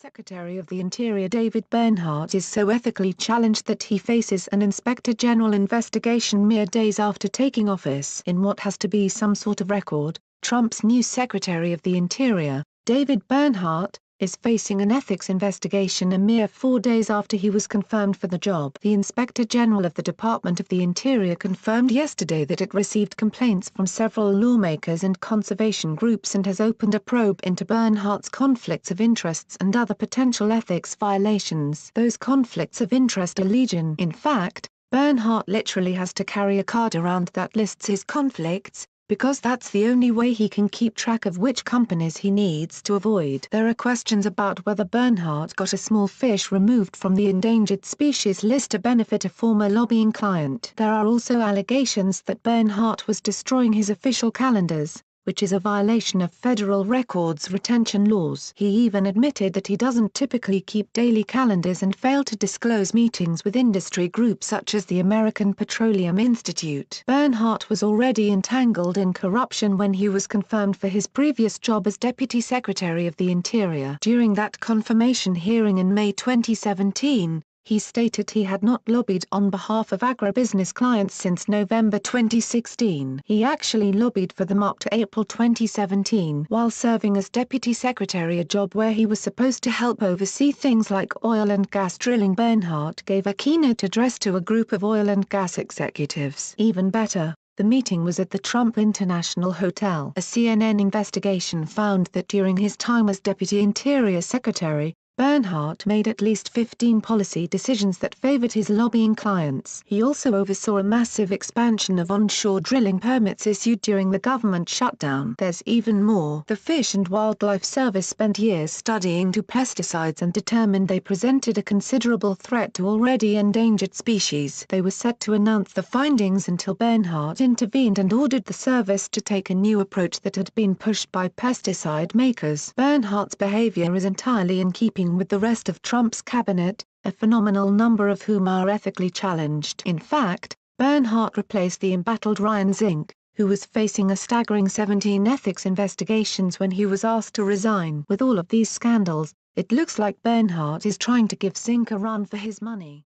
Secretary of the Interior David Bernhardt is so ethically challenged that he faces an Inspector General investigation mere days after taking office. In what has to be some sort of record, Trump's new Secretary of the Interior, David Bernhardt, is facing an ethics investigation a mere 4 days after he was confirmed for the job. The Inspector General of the Department of the Interior confirmed yesterday that it received complaints from several lawmakers and conservation groups and has opened a probe into Bernhardt's conflicts of interests and other potential ethics violations. Those conflicts of interest are legion. In fact, Bernhardt literally has to carry a card around that lists his conflicts, because that's the only way he can keep track of which companies he needs to avoid. There are questions about whether Bernhardt got a small fish removed from the endangered species list to benefit a former lobbying client. There are also allegations that Bernhardt was destroying his official calendars, which is a violation of federal records retention laws. He even admitted that he doesn't typically keep daily calendars and failed to disclose meetings with industry groups such as the American Petroleum Institute. Bernhardt was already entangled in corruption when he was confirmed for his previous job as Deputy Secretary of the Interior. During that confirmation hearing in May 2017, he stated he had not lobbied on behalf of agribusiness clients since November 2016. He actually lobbied for them up to April 2017 while serving as Deputy Secretary, a job where he was supposed to help oversee things like oil and gas drilling. Bernhardt gave a keynote address to a group of oil and gas executives. Even better, the meeting was at the Trump International Hotel. A CNN investigation found that during his time as Deputy Interior Secretary, Bernhardt made at least 15 policy decisions that favored his lobbying clients. He also oversaw a massive expansion of onshore drilling permits issued during the government shutdown. There's even more. The Fish and Wildlife Service spent years studying two pesticides and determined they presented a considerable threat to already endangered species. They were set to announce the findings until Bernhardt intervened and ordered the service to take a new approach that had been pushed by pesticide makers. Bernhardt's behavior is entirely in keeping with the rest of Trump's cabinet, a phenomenal number of whom are ethically challenged. In fact, Bernhardt replaced the embattled Ryan Zink, who was facing a staggering 17 ethics investigations when he was asked to resign. With all of these scandals, it looks like Bernhardt is trying to give Zink a run for his money.